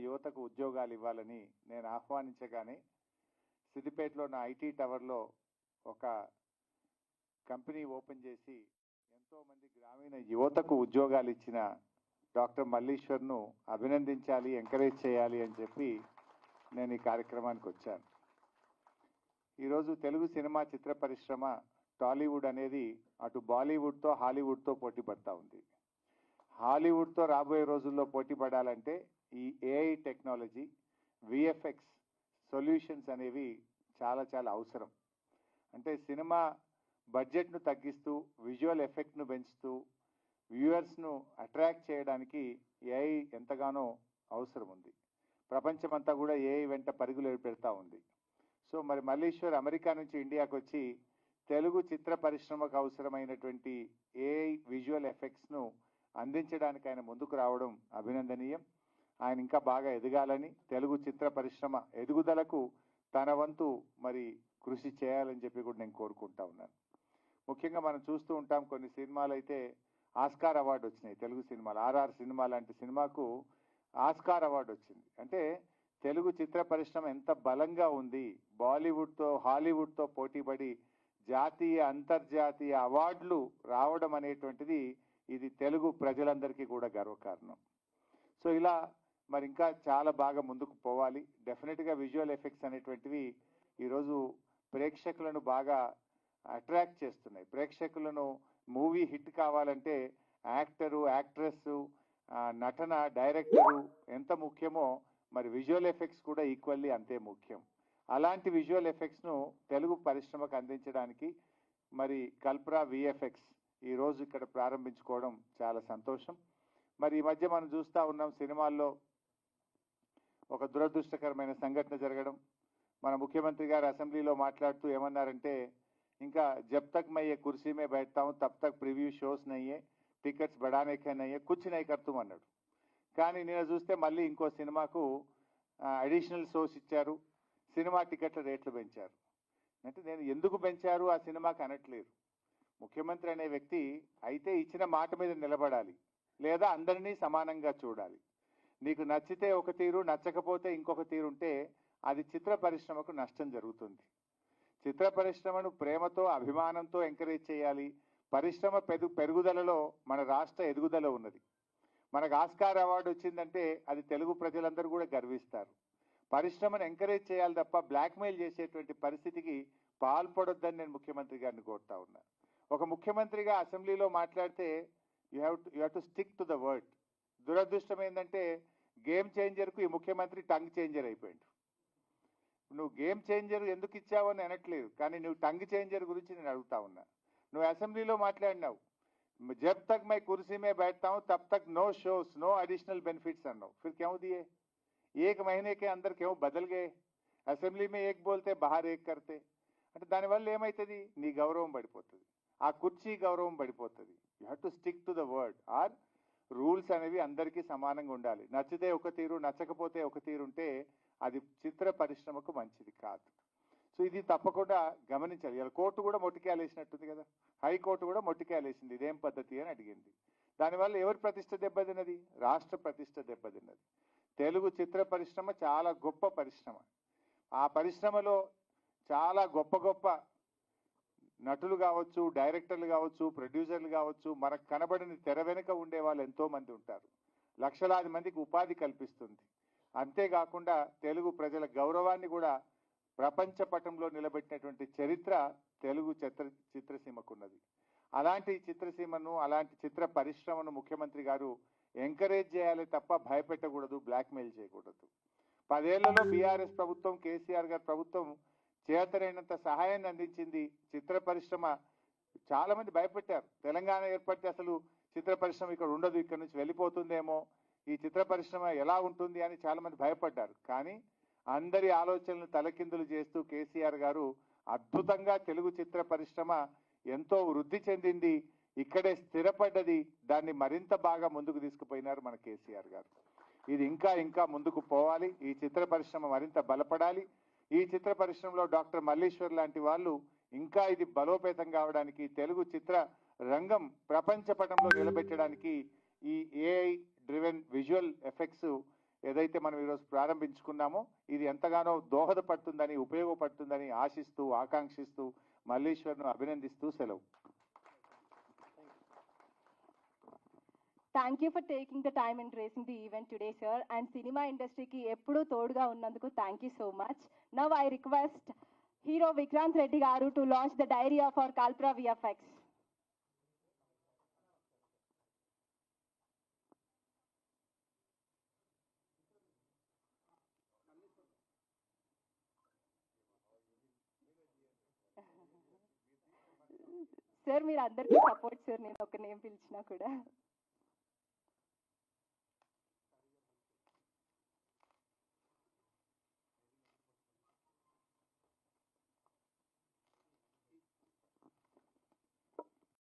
యువతకు ఉద్యోగాలు ఇవ్వాలని నేను ఆహ్వానించగానే సిద్దిపేటలో నా ఐటీ టవర్లో ఒక కంపెనీ ఓపెన్ చేసి ఎంతోమంది గ్రామీణ యువతకు ఉద్యోగాలు ఇచ్చిన డాక్టర్ మల్లీశ్వర్ను అభినందించాలి, ఎంకరేజ్ చేయాలి అని చెప్పి నేను ఈ కార్యక్రమానికి వచ్చాను. ఈరోజు తెలుగు సినిమా చిత్ర పరిశ్రమ టాలీవుడ్ అనేది అటు బాలీవుడ్తో హాలీవుడ్తో పోటీ పడతా ఉంది. హాలీవుడ్తో రాబోయే రోజుల్లో పోటీ పడాలంటే ఈ ఏఐ టెక్నాలజీ, విఎఫ్ఎక్స్ సొల్యూషన్స్ అనేవి చాలా చాలా అవసరం. అంటే సినిమా బడ్జెట్ను తగ్గిస్తూ విజువల్ ఎఫెక్ట్ను పెంచుతూ వ్యూవర్స్ను అట్రాక్ట్ చేయడానికి ఏఐ ఎంతగానో అవసరం ఉంది. ప్రపంచమంతా కూడా ఏఐ వెంట పరుగులు పెడతా ఉంది. సో మరి మల్లీశ్వర్ అమెరికా నుంచి ఇండియాకు వచ్చి తెలుగు చిత్ర పరిశ్రమకు అవసరమైనటువంటి ఏఐ విజువల్ ఎఫెక్ట్స్ను అందించడానికి ఆయన ముందుకు రావడం అభినందనీయం. ఆయన ఇంకా బాగా ఎదగాలని, తెలుగు చిత్ర పరిశ్రమ ఎదుగుదలకు తన వంతు మరి కృషి చేయాలని చెప్పి కూడా నేను కోరుకుంటా ఉన్నాను. ముఖ్యంగా మనం చూస్తూ ఉంటాం, కొన్ని సినిమాలు అయితే ఆస్కార్ అవార్డు వచ్చినాయి. తెలుగు సినిమాలు ఆర్ఆర్ సినిమా లాంటి సినిమాకు ఆస్కార్ అవార్డు వచ్చింది. అంటే తెలుగు చిత్ర పరిశ్రమ ఎంత బలంగా ఉంది, బాలీవుడ్తో హాలీవుడ్తో పోటీపడి జాతీయ అంతర్జాతీయ అవార్డులు రావడం అనేటువంటిది ఇది తెలుగు ప్రజలందరికీ కూడా గర్వకారణం. సో ఇలా మరి ఇంకా చాలా బాగా ముందుకు పోవాలి. డెఫినెట్గా విజువల్ ఎఫెక్ట్స్ అనేటువంటివి ఈరోజు ప్రేక్షకులను బాగా అట్రాక్ట్ చేస్తున్నాయి. ప్రేక్షకులను మూవీ హిట్ కావాలంటే యాక్టరు, యాక్ట్రెస్, నటన, డైరెక్టరు ఎంత ముఖ్యమో మరి విజువల్ ఎఫెక్ట్స్ కూడా ఈక్వల్లీ అంతే ముఖ్యం. అలాంటి విజువల్ ఎఫెక్ట్స్ను తెలుగు పరిశ్రమకు అందించడానికి మరి కల్ప్రా విఎఫ్ఎక్స్ ఈరోజు ఇక్కడ ప్రారంభించుకోవడం చాలా సంతోషం. మరి ఈ మధ్య మనం చూస్తూ ఉన్నాం, సినిమాల్లో ఒక దురదృష్టకరమైన సంఘటన జరగడం. మన ముఖ్యమంత్రి గారు అసెంబ్లీలో మాట్లాడుతూ ఏమన్నారంటే, ఇంకా జబ్ తక్ మై ఏ కుర్సీ మే బైఠతా హూ తబ్ తక్ ప్రివ్యూ షోస్ నయ్యే, టికెట్స్ బడానే కే నయ్యే, కుచ్ నహీ కర్తూం అన్నాడు. కానీ నేను చూస్తే మళ్ళీ ఇంకో సినిమాకు అడిషనల్ షోస్ ఇచ్చారు, సినిమా టికెట్ల రేట్లు పెంచారు. అంటే నేను ఎందుకు పెంచారు ఆ సినిమాకి అనట్లేదు. ముఖ్యమంత్రి అనే వ్యక్తి అయితే ఇచ్చిన మాట మీద నిలబడాలి, లేదా అందరినీ సమానంగా చూడాలి. నీకు నచ్చితే ఒక తీరు, నచ్చకపోతే ఇంకొక తీరు ఉంటే అది చిత్ర పరిశ్రమకు నష్టం జరుగుతుంది. చిత్ర పరిశ్రమను ప్రేమతో, అభిమానంతో ఎంకరేజ్ చేయాలి. పరిశ్రమ పెరుగుదలలో మన రాష్ట్ర ఎదుగుదల ఉన్నది. మనకు ఆస్కార్ అవార్డు వచ్చిందంటే అది తెలుగు ప్రజలందరూ కూడా గర్విస్తారు. పరిశ్రమను ఎంకరేజ్ చేయాలి తప్ప బ్లాక్మెయిల్ చేసేటువంటి పరిస్థితికి పాల్పడొద్దని నేను ముఖ్యమంత్రి గారిని కోరుతా ఉన్నా. ఒక ముఖ్యమంత్రిగా అసెంబ్లీలో మాట్లాడితే you have to stick to the word. దురదృష్టం ఏంటంటే గేమ్ చేంజర్కు ఈ ముఖ్యమంత్రి టంగ్ చేంజర్ అయిపోయాడు. నువ్వు గేమ్ చేంజర్ ఎందుకు ఇచ్చావు అని అనట్లేదు, కానీ నువ్వు టంగ్ చేంజర్ గురించి నేను అడుగుతా ఉన్నా. నువ్వు అసెంబ్లీలో మాట్లాడినావు, जब तक मैं कुर्सी में बैठता हूं तब तक no shows, no additional benefits अनो. फिर क्यों दिए? एक महीने के अंदर क्यों बदल गए? असेंबली में एक बोलते बाहर एक करते. అంటే దానివల్ల ఏమవుతుంది? నీ గౌరవం పడిపోతుంది, ఆ కుర్చీ గౌరవం పడిపోతుంది. You have to stick to the word. Our rules అనేవి అందరికీ సమానంగా ఉండాలి. నచ్చితే ఒక తీరు, నచ్చకపోతే ఒక తీరు ఉంటే అది చిత్ర పరిశ్రమకు మంచిది కాదు. సో ఇది తప్పకుండా గమనించాలి. ఇలా కోర్టు కూడా మొట్టికేలేసినట్టుంది కదా, హైకోర్టు కూడా మొట్టికేలేసింది, ఇదేం పద్ధతి అని అడిగింది. దానివల్ల ఎవరి ప్రతిష్ట దెబ్బతిన్నది? రాష్ట్ర ప్రతిష్ట దెబ్బతిన్నది. తెలుగు చిత్ర పరిశ్రమ చాలా గొప్ప పరిశ్రమ. ఆ పరిశ్రమలో చాలా గొప్ప గొప్ప నటులు కావచ్చు, డైరెక్టర్లు కావచ్చు, ప్రొడ్యూసర్లు కావచ్చు, మనకు కనబడిన తెర వెనుక ఉండే వాళ్ళు ఎంతో మంది ఉంటారు. లక్షలాది మందికి ఉపాధి కల్పిస్తుంది. అంతేకాకుండా తెలుగు ప్రజల గౌరవాన్ని కూడా ప్రపంచ పటంలో నిలబెట్టినటువంటి చరిత్ర తెలుగు చిత్రసీమకున్నది. అలాంటి చిత్రసీమను, అలాంటి చిత్ర పరిశ్రమను ముఖ్యమంత్రి గారు ఎంకరేజ్ చేయాలి తప్ప భయపెట్టకూడదు, బ్లాక్మెయిల్ చేయకూడదు. 10 ఏళ్లలో బీఆర్ఎస్ ప్రభుత్వం, కేసీఆర్ గారి ప్రభుత్వం చేతనైనంత సహాయాన్ని అందించింది. చిత్ర పరిశ్రమ చాలా మంది భయపెట్టారు, తెలంగాణ ఏర్పడితే అసలు చిత్ర పరిశ్రమ ఇక్కడ ఉండదు, ఇక్కడ నుంచి వెళ్ళిపోతుందేమో, ఈ చిత్ర పరిశ్రమ ఎలా ఉంటుంది అని చాలా మంది భయపడ్డారు. కానీ అందరి ఆలోచనలు తలకిందులు చేస్తూ కేసీఆర్ గారు అద్భుతంగా తెలుగు చిత్ర పరిశ్రమ ఎంతో వృద్ధి చెందింది, ఇక్కడే స్థిరపడ్డది. దాన్ని మరింత బాగా ముందుకు తీసుకుపోయినారు మన కేసీఆర్ గారు. ఇది ఇంకా ఇంకా ముందుకు పోవాలి. ఈ చిత్ర పరిశ్రమ మరింత బలపడాలి. ఈ చిత్ర పరిశ్రమలో డాక్టర్ మల్లీశ్వర్ లాంటి వాళ్ళు ఇంకా ఇది బలోపేతం కావడానికి, తెలుగు చిత్ర రంగం ప్రపంచ పటంలో నిలబెట్టడానికి ఈ ఏఐ డ్రివెన్ విజువల్ ఎఫెక్ట్స్ ఏదైతే మనం ఈరోజు ప్రారంభించుకున్నామో ఇది ఎంతగానో దోహదపడుతుందని ఉపయోగపడుతుందని ఆశిస్తూ ఆకాంక్షిస్తూ మల్లీశ్వర్ను అభినందిస్తూ సెలవు. Thank you for taking the time and gracing the event today, sir. And cinema industry ki eppudu toduga unnanduku thank you so much. Now I request Hero Vikrant Reddy garu to launch the diary of our Kalpra VFX. Sir, meer andarki support sir, nenu oka name pilichina kuda.